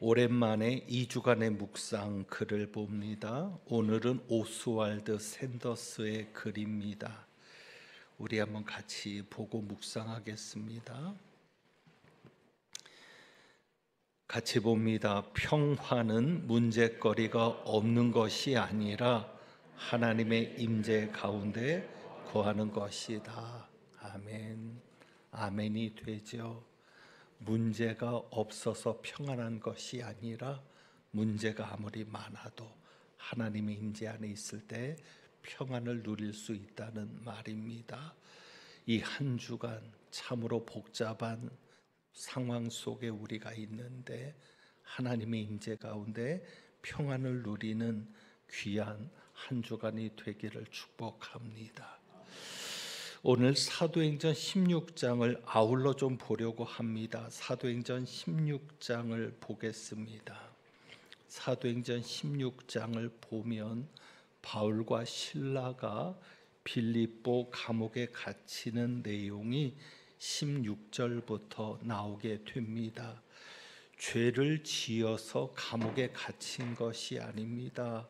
오랜만에 2주간의 묵상 글을 봅니다. 오늘은 오스왈드 샌더스의 글입니다. 우리 한번 같이 보고 묵상하겠습니다. 같이 봅니다. 평화는 문제거리가 없는 것이 아니라 하나님의 임재 가운데 거하는 것이다. 아멘. 아멘이 되죠. 문제가 없어서 평안한 것이 아니라 문제가 아무리 많아도 하나님의 임재 안에 있을 때 평안을 누릴 수 있다는 말입니다. 이 한 주간 참으로 복잡한 상황 속에 우리가 있는데 하나님의 임재 가운데 평안을 누리는 귀한 한 주간이 되기를 축복합니다. 오늘 사도행전 16장을 아울러 좀 보려고 합니다. 사도행전 16장을 보겠습니다. 사도행전 16장을 보면 바울과 실라가 빌립보 감옥에 갇히는 내용이 16절부터 나오게 됩니다. 죄를 지어서 감옥에 갇힌 것이 아닙니다.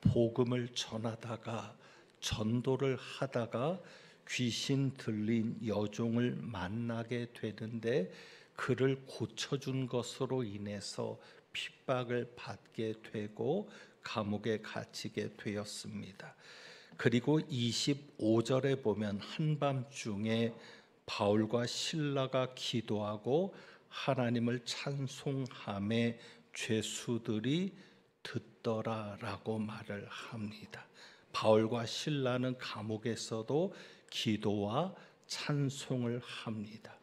복음을 전하다가 전도를 하다가 귀신 들린 여종을 만나게 되는데 그를 고쳐준 것으로 인해서 핍박을 받게 되고 감옥에 갇히게 되었습니다. 그리고 25절에 보면 한밤중에 바울과 실라가 기도하고 하나님을 찬송하며 죄수들이 듣더라라고 말을 합니다. 바울과 실라는 감옥에서도 기도와 찬송을 합니다.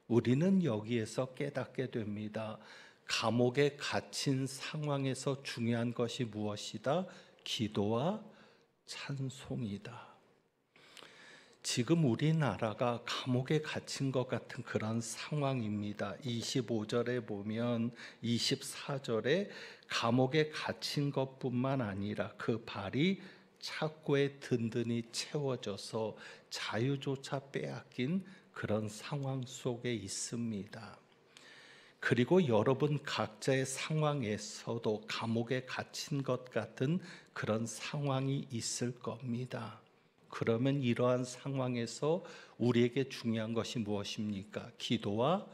우리는 여기에서 깨닫게 됩니다. 감옥에 갇힌 상황에서 중요한 것이 무엇이다? 기도와 찬송이다. 지금 우리나라가 감옥에 갇힌 것 같은 그런 상황입니다. 25절에 보면 24절에 감옥에 갇힌 것뿐만 아니라 그 발이 착고에 든든히 채워져서 자유조차 빼앗긴 그런 상황 속에 있습니다. 그리고 여러분 각자의 상황에서도 감옥에 갇힌 것 같은 그런 상황이 있을 겁니다. 그러면 이러한 상황에서 우리에게 중요한 것이 무엇입니까? 기도와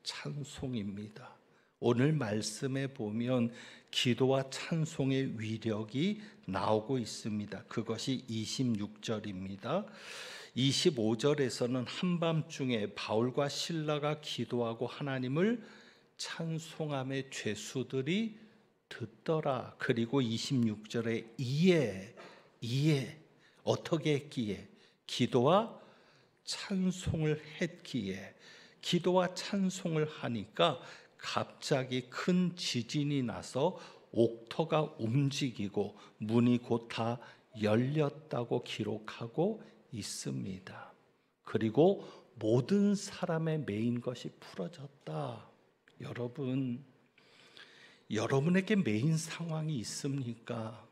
찬송입니다. 오늘 말씀에 보면 기도와 찬송의 위력이 나오고 있습니다. 그것이 26절입니다. 25절에서는 한밤중에 바울과 실라가 기도하고 하나님을 찬송하며 죄수들이 듣더라. 그리고 26절에 이에 어떻게 했기에? 기도와 찬송을 했기에. 기도와 찬송을 하니까 갑자기 큰 지진이 나서 옥터가 움직이고 문이 곧 다 열렸다고 기록하고 있습니다. 그리고 모든 사람의 매인 것이 풀어졌다. 여러분에게 매인 상황이 있습니까?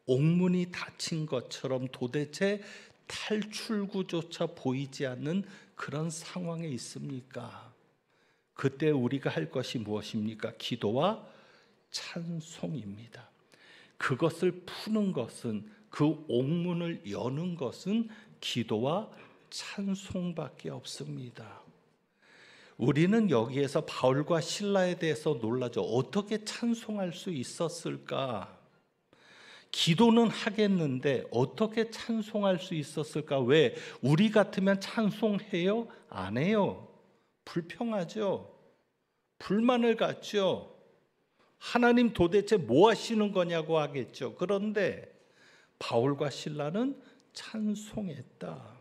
옥문이 닫힌 것처럼 도대체 탈출구조차 보이지 않는 그런 상황에 있습니까? 그때 우리가 할 것이 무엇입니까? 기도와 찬송입니다. 그것을 푸는 것은, 그 옥문을 여는 것은 기도와 찬송밖에 없습니다. 우리는 여기에서 바울과 실라에 대해서 놀라죠. 어떻게 찬송할 수 있었을까? 기도는 하겠는데 어떻게 찬송할 수 있었을까? 왜? 우리 같으면 찬송해요? 안 해요. 불평하죠. 불만을 갖죠. 하나님 도대체 뭐 하시는 거냐고 하겠죠. 그런데 바울과 실라는 찬송했다.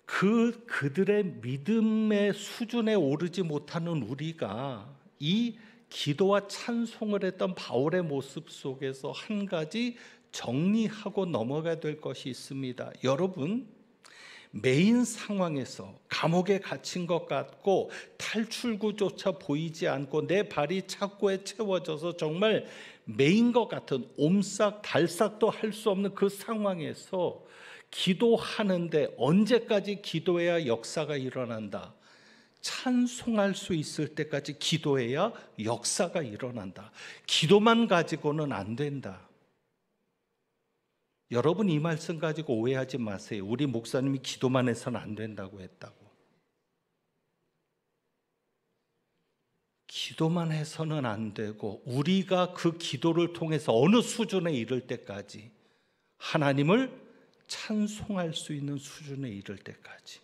그들의 믿음의 수준에 오르지 못하는 우리가 이 기도와 찬송을 했던 바울의 모습 속에서 한 가지 정리하고 넘어가야 될 것이 있습니다. 여러분, 메인 상황에서 감옥에 갇힌 것 같고 탈출구조차 보이지 않고 내 발이 착고에 채워져서 정말 메인 것 같은 옴싹달싹도 할 수 없는 그 상황에서 기도하는데 언제까지 기도해야 역사가 일어난다? 찬송할 수 있을 때까지 기도해야 역사가 일어난다. 기도만 가지고는 안 된다. 여러분, 이 말씀 가지고 오해하지 마세요. 우리 목사님이 기도만 해서는 안 된다고 했다고. 기도만 해서는 안 되고, 우리가 그 기도를 통해서 어느 수준에 이를 때까지, 하나님을 찬송할 수 있는 수준에 이를 때까지,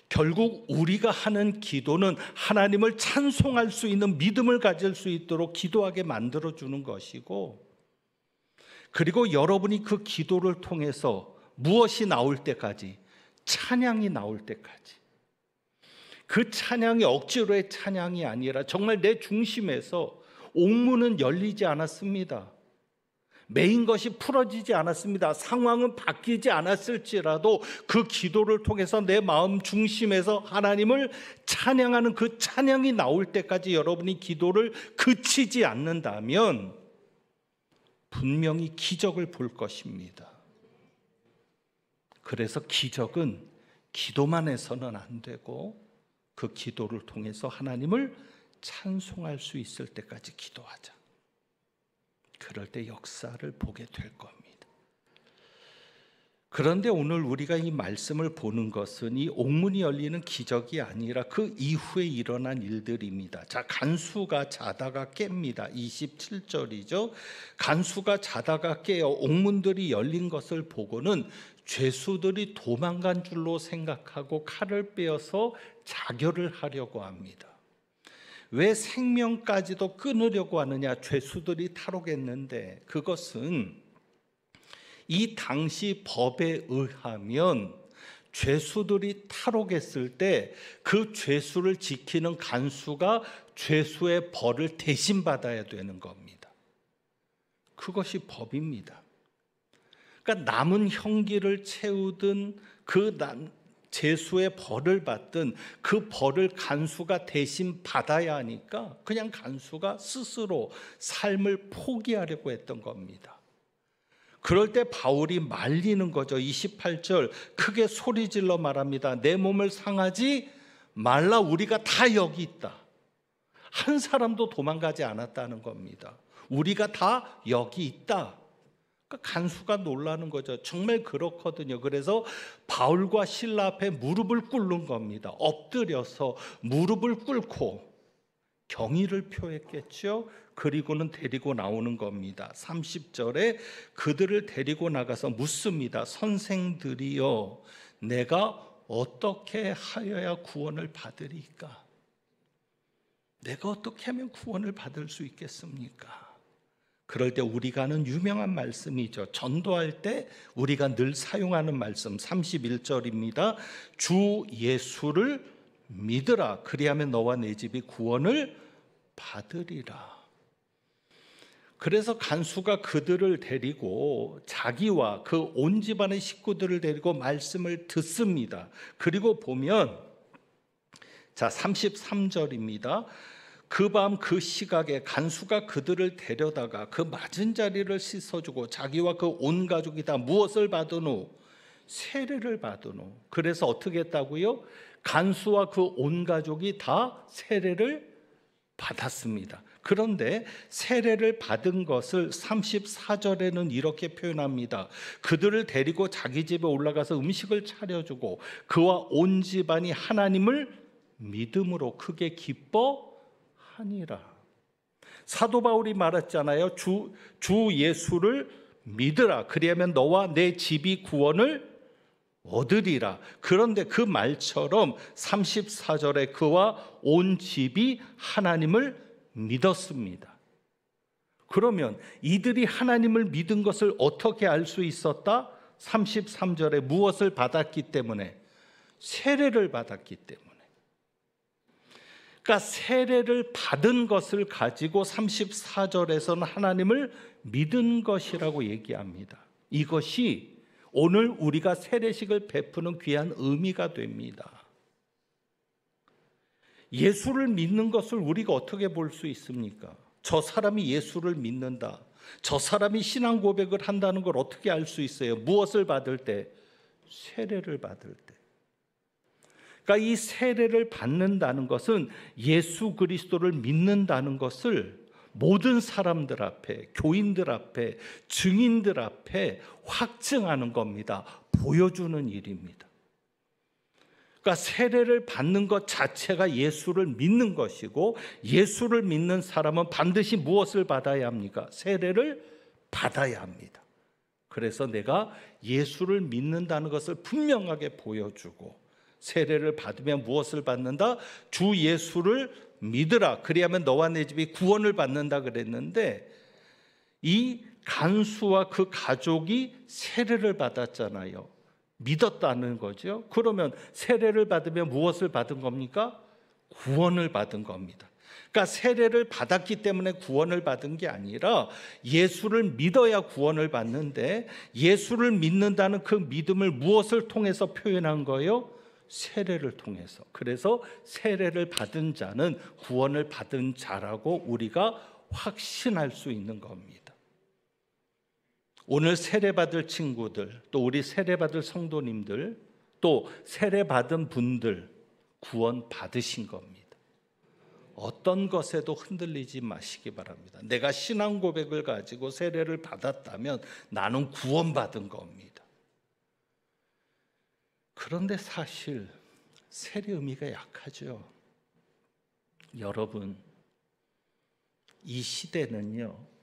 결국 우리가 하는 기도는 하나님을 찬송할 수 있는 믿음을 가질 수 있도록 기도하게 만들어주는 것이고, 그리고 여러분이 그 기도를 통해서 무엇이 나올 때까지, 찬양이 나올 때까지, 그 찬양이 억지로의 찬양이 아니라 정말 내 중심에서 옥문은 열리지 않았습니다. 메인 것이 풀어지지 않았습니다. 상황은 바뀌지 않았을지라도 그 기도를 통해서 내 마음 중심에서 하나님을 찬양하는 그 찬양이 나올 때까지 여러분이 기도를 그치지 않는다면 분명히 기적을 볼 것입니다. 그래서 기적은 기도만 해서는 안 되고, 그 기도를 통해서 하나님을 찬송할 수 있을 때까지 기도하자. 그럴 때 역사를 보게 될 겁니다. 그런데 오늘 우리가 이 말씀을 보는 것은 이 옥문이 열리는 기적이 아니라 그 이후에 일어난 일들입니다. 자, 간수가 자다가 깹니다. 27절이죠. 간수가 자다가 깨어 옥문들이 열린 것을 보고는 죄수들이 도망간 줄로 생각하고 칼을 빼어서 자결을 하려고 합니다. 왜 생명까지도 끊으려고 하느냐? 죄수들이 탈옥했는데, 그것은 이 당시 법에 의하면 죄수들이 탈옥했을 때 그 죄수를 지키는 간수가 죄수의 벌을 대신 받아야 되는 겁니다. 그것이 법입니다. 그러니까 남은 형기를 채우든 그 죄수의 벌을 받든 그 벌을 간수가 대신 받아야 하니까 그냥 간수가 스스로 삶을 포기하려고 했던 겁니다. 그럴 때 바울이 말리는 거죠. 28절 크게 소리질러 말합니다. 내 몸을 상하지 말라, 우리가 다 여기 있다. 한 사람도 도망가지 않았다는 겁니다. 우리가 다 여기 있다. 그러니까 간수가 놀라는 거죠. 정말 그렇거든요. 그래서 바울과 실라 앞에 무릎을 꿇는 겁니다. 엎드려서 무릎을 꿇고 경의를 표했겠죠. 그리고는 데리고 나오는 겁니다. 30절에 그들을 데리고 나가서 묻습니다. 선생들이여, 내가 어떻게 하여야 구원을 받으리까? 내가 어떻게 하면 구원을 받을 수 있겠습니까? 그럴 때 우리가 하는 유명한 말씀이죠. 전도할 때 우리가 늘 사용하는 말씀 31절입니다. 주 예수를 믿으라. 그리하면 너와 내 집이 구원을 받으리라. 그래서 간수가 그들을 데리고 자기와 그 온 집안의 식구들을 데리고 말씀을 듣습니다. 그리고 보면 자 33절입니다. 그 밤 그 시각에 간수가 그들을 데려다가 그 맞은 자리를 씻어주고 자기와 그 온 가족이 다 무엇을 받은 후? 세례를 받은 후. 그래서 어떻게 했다고요? 간수와 그 온 가족이 다 세례를 받았습니다. 그런데 세례를 받은 것을 34절에는 이렇게 표현합니다. 그들을 데리고 자기 집에 올라가서 음식을 차려주고 그와 온 집안이 하나님을 믿음으로 크게 기뻐하니라. 사도 바울이 말했잖아요. 주 예수를 믿으라. 그리하면 너와 내 집이 구원을 얻으리라. 그런데 그 말처럼 34절에 그와 온 집이 하나님을 믿었습니다. 그러면 이들이 하나님을 믿은 것을 어떻게 알 수 있었다? 33절에 무엇을 받았기 때문에? 세례를 받았기 때문에. 그러니까 세례를 받은 것을 가지고 34절에서는 하나님을 믿은 것이라고 얘기합니다. 이것이 오늘 우리가 세례식을 베푸는 귀한 의미가 됩니다. 예수를 믿는 것을 우리가 어떻게 볼 수 있습니까? 저 사람이 예수를 믿는다. 저 사람이 신앙 고백을 한다는 걸 어떻게 알 수 있어요? 무엇을 받을 때? 세례를 받을 때. 그러니까 이 세례를 받는다는 것은 예수 그리스도를 믿는다는 것을 모든 사람들 앞에, 교인들 앞에, 증인들 앞에 확증하는 겁니다. 보여주는 일입니다. 그러니까 세례를 받는 것 자체가 예수를 믿는 것이고, 예수를 믿는 사람은 반드시 무엇을 받아야 합니까? 세례를 받아야 합니다. 그래서 내가 예수를 믿는다는 것을 분명하게 보여주고, 세례를 받으면 무엇을 받는다? 주 예수를 믿으라. 그리하면 너와 내 집이 구원을 받는다 그랬는데, 이 간수와 그 가족이 세례를 받았잖아요. 믿었다는 거죠. 그러면 세례를 받으면 무엇을 받은 겁니까? 구원을 받은 겁니다. 그러니까 세례를 받았기 때문에 구원을 받은 게 아니라 예수를 믿어야 구원을 받는데, 예수를 믿는다는 그 믿음을 무엇을 통해서 표현한 거예요? 세례를 통해서. 그래서 세례를 받은 자는 구원을 받은 자라고 우리가 확신할 수 있는 겁니다. 오늘 세례받을 친구들, 또 우리 세례받을 성도님들, 또 세례받은 분들 구원 받으신 겁니다. 어떤 것에도 흔들리지 마시기 바랍니다. 내가 신앙 고백을 가지고 세례를 받았다면 나는 구원받은 겁니다. 그런데 사실 세례 의미가 약하죠. 여러분, 이 시대는요,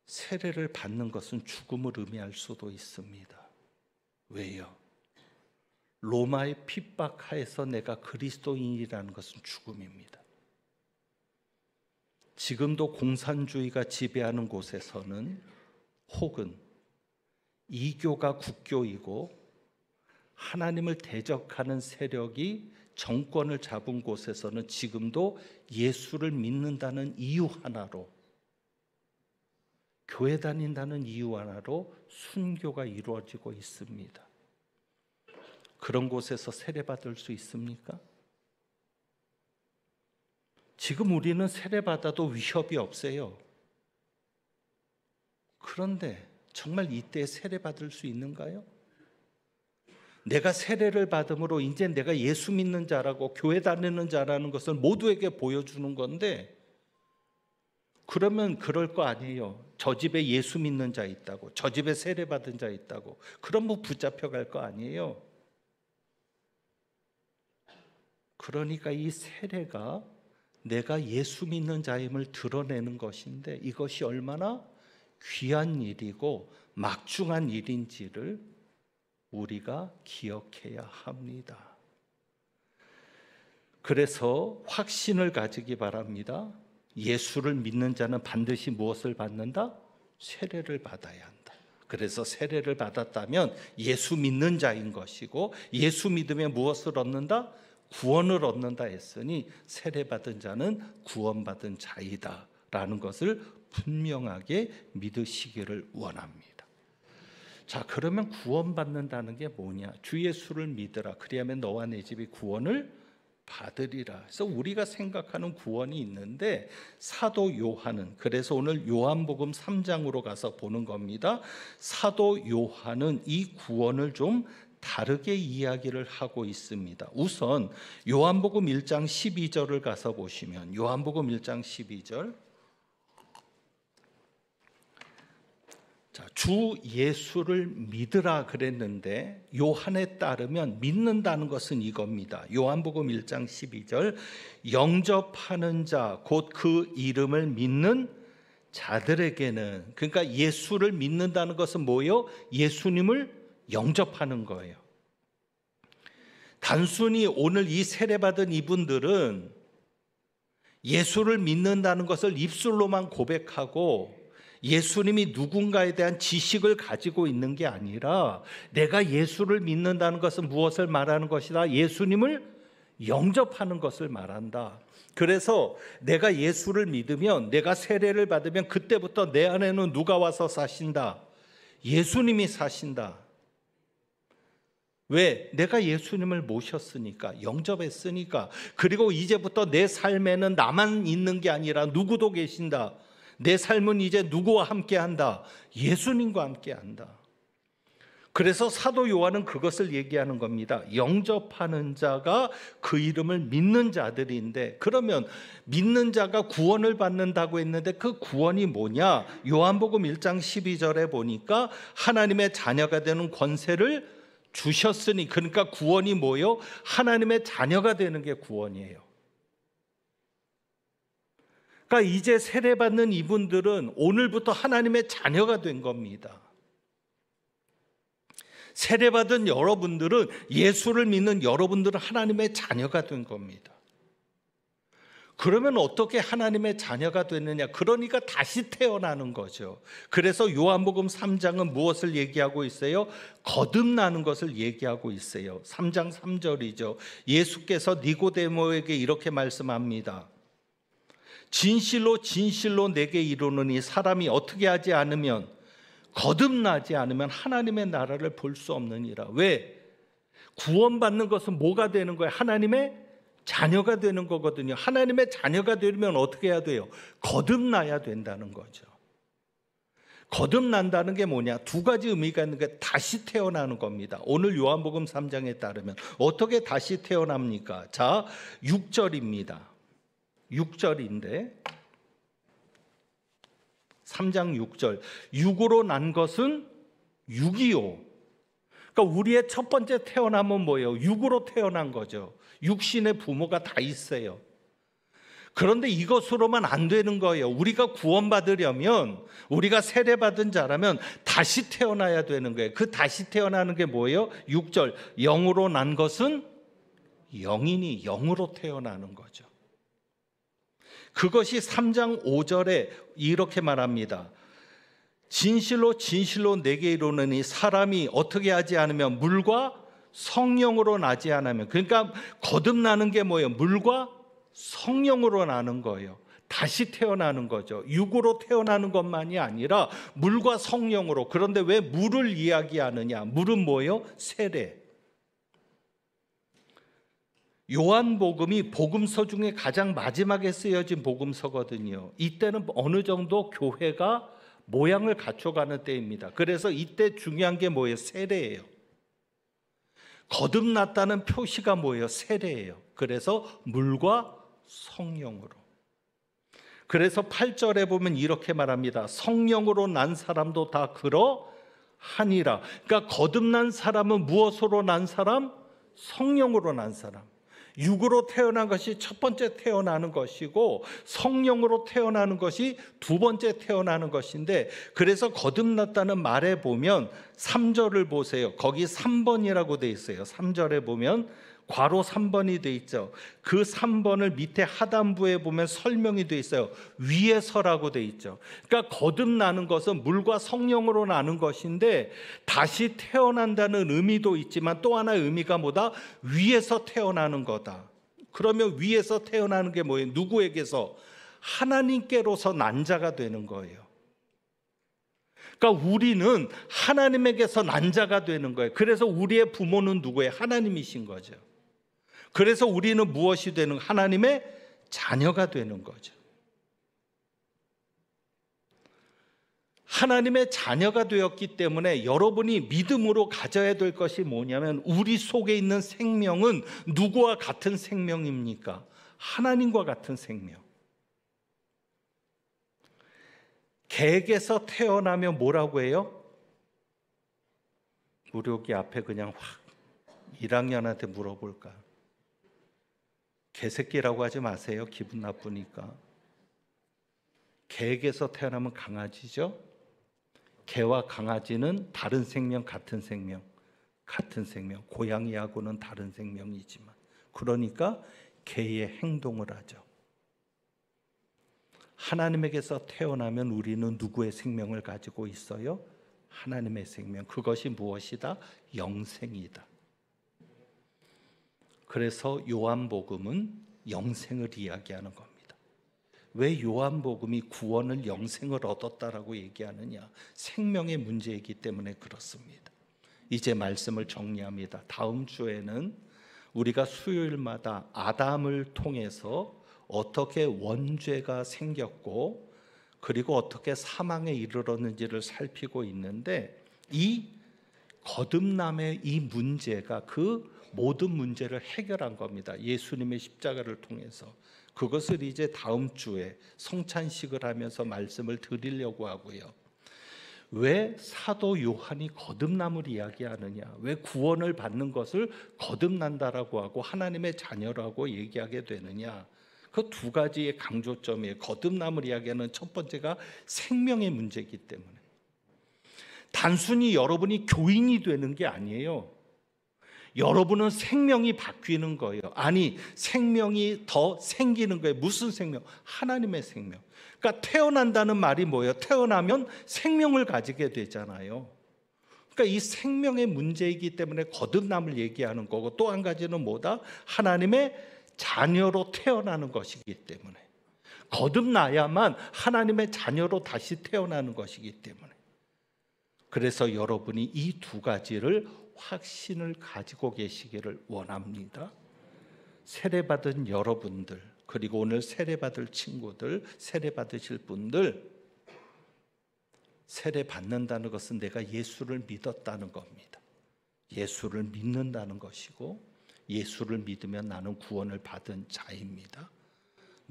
세례를 받는 것은 죽음을 의미할 수도 있습니다. 왜요? 로마의 핍박하에서 내가 그리스도인이라는 것은 죽음입니다. 지금도 공산주의가 지배하는 곳에서는, 혹은 이교가 국교이고 하나님을 대적하는 세력이 정권을 잡은 곳에서는 지금도 예수를 믿는다는 이유 하나로, 교회 다닌다는 이유 하나로 순교가 이루어지고 있습니다. 그런 곳에서 세례받을 수 있습니까? 지금 우리는 세례받아도 위협이 없어요. 그런데 정말 이때 세례받을 수 있는가요? 내가 세례를 받음으로 이제 내가 예수 믿는 자라고, 교회 다니는 자라는 것을 모두에게 보여주는 건데, 그러면 그럴 거 아니에요. 저 집에 예수 믿는 자 있다고, 저 집에 세례 받은 자 있다고, 그럼 뭐 붙잡혀 갈 거 아니에요. 그러니까 이 세례가 내가 예수 믿는 자임을 드러내는 것인데, 이것이 얼마나 귀한 일이고 막중한 일인지를 우리가 기억해야 합니다. 그래서 확신을 가지기 바랍니다. 예수를 믿는 자는 반드시 무엇을 받는다? 세례를 받아야 한다. 그래서 세례를 받았다면 예수 믿는 자인 것이고, 예수 믿으면 무엇을 얻는다? 구원을 얻는다 했으니 세례받은 자는 구원받은 자이다 라는 것을 분명하게 믿으시기를 원합니다. 자, 그러면 구원받는다는 게 뭐냐? 주 예수를 믿으라. 그리하면 너와 내 집이 구원을 받으리라. 그래서 우리가 생각하는 구원이 있는데, 사도 요한은, 그래서 오늘 요한복음 3장으로 가서 보는 겁니다. 사도 요한은 이 구원을 좀 다르게 이야기를 하고 있습니다. 우선 요한복음 1장 12절을 가서 보시면, 요한복음 1장 12절, 자, 주 예수를 믿으라 그랬는데 요한에 따르면 믿는다는 것은 이겁니다. 요한복음 1장 12절, 영접하는 자, 곧 그 이름을 믿는 자들에게는, 그러니까 예수를 믿는다는 것은 뭐예요? 예수님을 영접하는 거예요. 단순히 오늘 이 세례받은 이분들은 예수를 믿는다는 것을 입술로만 고백하고 예수님이 누군가에 대한 지식을 가지고 있는 게 아니라, 내가 예수를 믿는다는 것은 무엇을 말하는 것이다? 예수님을 영접하는 것을 말한다. 그래서 내가 예수를 믿으면, 내가 세례를 받으면 그때부터 내 안에는 누가 와서 사신다? 예수님이 사신다. 왜? 내가 예수님을 모셨으니까, 영접했으니까. 그리고 이제부터 내 삶에는 나만 있는 게 아니라 누구도 계신다. 내 삶은 이제 누구와 함께 한다? 예수님과 함께 한다. 그래서 사도 요한은 그것을 얘기하는 겁니다. 영접하는 자가 그 이름을 믿는 자들인데, 그러면 믿는 자가 구원을 받는다고 했는데 그 구원이 뭐냐? 요한복음 1장 12절에 보니까 하나님의 자녀가 되는 권세를 주셨으니, 그러니까 구원이 뭐요? 하나님의 자녀가 되는 게 구원이에요. 그러니까 이제 세례받는 이분들은 오늘부터 하나님의 자녀가 된 겁니다. 세례받은 여러분들은, 예수를 믿는 여러분들은 하나님의 자녀가 된 겁니다. 그러면 어떻게 하나님의 자녀가 됐느냐? 그러니까 다시 태어나는 거죠. 그래서 요한복음 3장은 무엇을 얘기하고 있어요? 거듭나는 것을 얘기하고 있어요. 3장 3절이죠. 예수께서 니고데모에게 이렇게 말씀합니다. 진실로 진실로 내게 이르노니 사람이 어떻게 하지 않으면, 거듭나지 않으면 하나님의 나라를 볼 수 없느니라. 왜? 구원받는 것은 뭐가 되는 거예요? 하나님의 자녀가 되는 거거든요. 하나님의 자녀가 되려면 어떻게 해야 돼요? 거듭나야 된다는 거죠. 거듭난다는 게 뭐냐? 두 가지 의미가 있는 게 다시 태어나는 겁니다. 오늘 요한복음 3장에 따르면 어떻게 다시 태어납니까? 자, 6절입니다. 6절인데 3장 6절, 육으로 난 것은 육이요. 그러니까 우리의 첫 번째 태어남은 뭐예요? 육으로 태어난 거죠. 육신의 부모가 다 있어요. 그런데 이것으로만 안 되는 거예요. 우리가 구원받으려면, 우리가 세례받은 자라면 다시 태어나야 되는 거예요. 그 다시 태어나는 게 뭐예요? 6절, 영으로 난 것은 영이니, 영으로 태어나는 거죠. 그것이 3장 5절에 이렇게 말합니다. 진실로 진실로 내게 이르노니 사람이 어떻게 하지 않으면, 물과 성령으로 나지 않으면. 그러니까 거듭나는 게 뭐예요? 물과 성령으로 나는 거예요. 다시 태어나는 거죠. 육으로 태어나는 것만이 아니라 물과 성령으로. 그런데 왜 물을 이야기하느냐? 물은 뭐예요? 세례. 요한복음이 복음서 중에 가장 마지막에 쓰여진 복음서거든요. 이때는 어느 정도 교회가 모양을 갖춰가는 때입니다. 그래서 이때 중요한 게 뭐예요? 세례예요. 거듭났다는 표시가 뭐예요? 세례예요. 그래서 물과 성령으로. 그래서 8절에 보면 이렇게 말합니다. 성령으로 난 사람도 다 그러하니라. 그러니까 거듭난 사람은 무엇으로 난 사람? 성령으로 난 사람. 육으로 태어난 것이 첫 번째 태어나는 것이고, 성령으로 태어나는 것이 두 번째 태어나는 것인데, 그래서 거듭났다는 말에 보면 3절을 보세요. 거기 3번이라고 돼 있어요. 3절에 보면 괄호 3번이 돼 있죠. 그 3번을 밑에 하단부에 보면 설명이 돼 있어요. 위에서라고 돼 있죠. 그러니까 거듭나는 것은 물과 성령으로 나는 것인데, 다시 태어난다는 의미도 있지만 또 하나의 의미가 뭐다? 위에서 태어나는 거다. 그러면 위에서 태어나는 게 뭐예요? 누구에게서? 하나님께로서 난 자가 되는 거예요. 그러니까 우리는 하나님에게서 난 자가 되는 거예요. 그래서 우리의 부모는 누구예요? 하나님이신 거죠. 그래서 우리는 무엇이 되는, 하나님의 자녀가 되는 거죠. 하나님의 자녀가 되었기 때문에 여러분이 믿음으로 가져야 될 것이 뭐냐면, 우리 속에 있는 생명은 누구와 같은 생명입니까? 하나님과 같은 생명. 개에게서 태어나면 뭐라고 해요? 우리 여기 앞에 그냥 확 1학년한테 물어볼까? 개새끼라고 하지 마세요. 기분 나쁘니까. 개에게서 태어나면 강아지죠. 개와 강아지는 다른 생명, 같은 생명. 같은 생명. 고양이하고는 다른 생명이지만, 그러니까 개의 행동을 하죠. 하나님에게서 태어나면 우리는 누구의 생명을 가지고 있어요? 하나님의 생명. 그것이 무엇이다? 영생이다. 그래서 요한복음은 영생을 이야기하는 겁니다. 왜 요한복음이 구원을, 영생을 얻었다라고 얘기하느냐? 생명의 문제이기 때문에 그렇습니다. 이제 말씀을 정리합니다. 다음 주에는 우리가 수요일마다 아담을 통해서 어떻게 원죄가 생겼고, 그리고 어떻게 사망에 이르렀는지를 살피고 있는데, 이 거듭남의 이 문제가 그 모든 문제를 해결한 겁니다. 예수님의 십자가를 통해서. 그것을 이제 다음 주에 성찬식을 하면서 말씀을 드리려고 하고요. 왜 사도 요한이 거듭남을 이야기하느냐? 왜 구원을 받는 것을 거듭난다라고 하고 하나님의 자녀라고 얘기하게 되느냐? 그 두 가지의 강조점이에요. 거듭남을 이야기하는 첫 번째가 생명의 문제이기 때문에. 단순히 여러분이 교인이 되는 게 아니에요. 여러분은 생명이 바뀌는 거예요. 아니, 생명이 더 생기는 거예요. 무슨 생명? 하나님의 생명. 그러니까 태어난다는 말이 뭐예요? 태어나면 생명을 가지게 되잖아요. 그러니까 이 생명의 문제이기 때문에 거듭남을 얘기하는 거고, 또 한 가지는 뭐다? 하나님의 자녀로 태어나는 것이기 때문에. 거듭나야만 하나님의 자녀로 다시 태어나는 것이기 때문에. 그래서 여러분이 이 두 가지를 확신을 가지고 계시기를 원합니다. 세례받은 여러분들, 그리고 오늘 세례받을 친구들, 세례받으실 분들, 세례받는다는 것은 내가 예수를 믿었다는 겁니다. 예수를 믿는다는 것이고, 예수를 믿으면 나는 구원을 받은 자입니다.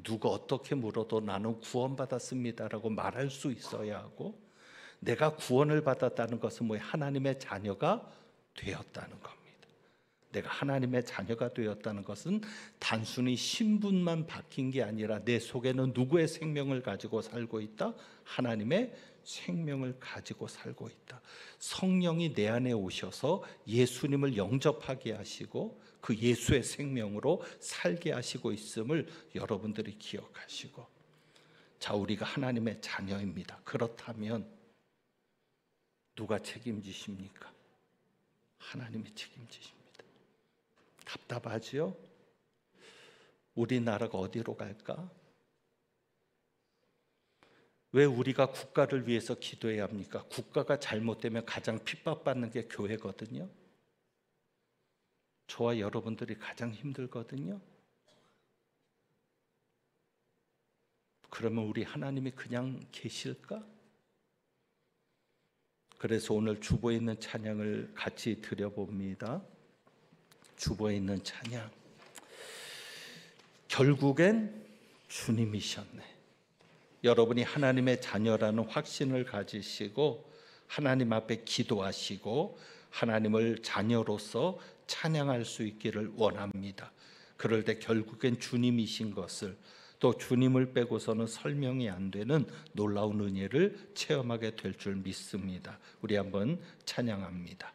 누가 어떻게 물어도 나는 구원받았습니다라고 말할 수 있어야 하고, 내가 구원을 받았다는 것은 뭐예요? 하나님의 자녀가 되었다는 겁니다. 내가 하나님의 자녀가 되었다는 것은 단순히 신분만 바뀐 게 아니라 내 속에는 누구의 생명을 가지고 살고 있다? 하나님의 생명을 가지고 살고 있다. 성령이 내 안에 오셔서 예수님을 영접하게 하시고 그 예수의 생명으로 살게 하시고 있음을 여러분들이 기억하시고, 자, 우리가 하나님의 자녀입니다. 그렇다면 누가 책임지십니까? 하나님이 책임지십니다. 답답하지요? 우리나라가 어디로 갈까? 왜 우리가 국가를 위해서 기도해야 합니까? 국가가 잘못되면 가장 핍박받는 게 교회거든요. 저와 여러분들이 가장 힘들거든요. 그러면 우리 하나님이 그냥 계실까? 그래서 오늘 주보에 있는 찬양을 같이 드려봅니다. 주보에 있는 찬양. 결국엔 주님이셨네. 여러분이 하나님의 자녀라는 확신을 가지시고 하나님 앞에 기도하시고 하나님을 자녀로서 찬양할 수 있기를 원합니다. 그럴 때 결국엔 주님이신 것을, 또 주님을 빼고서는 설명이 안 되는 놀라운 은혜를 체험하게 될 줄 믿습니다. 우리 한번 찬양합니다.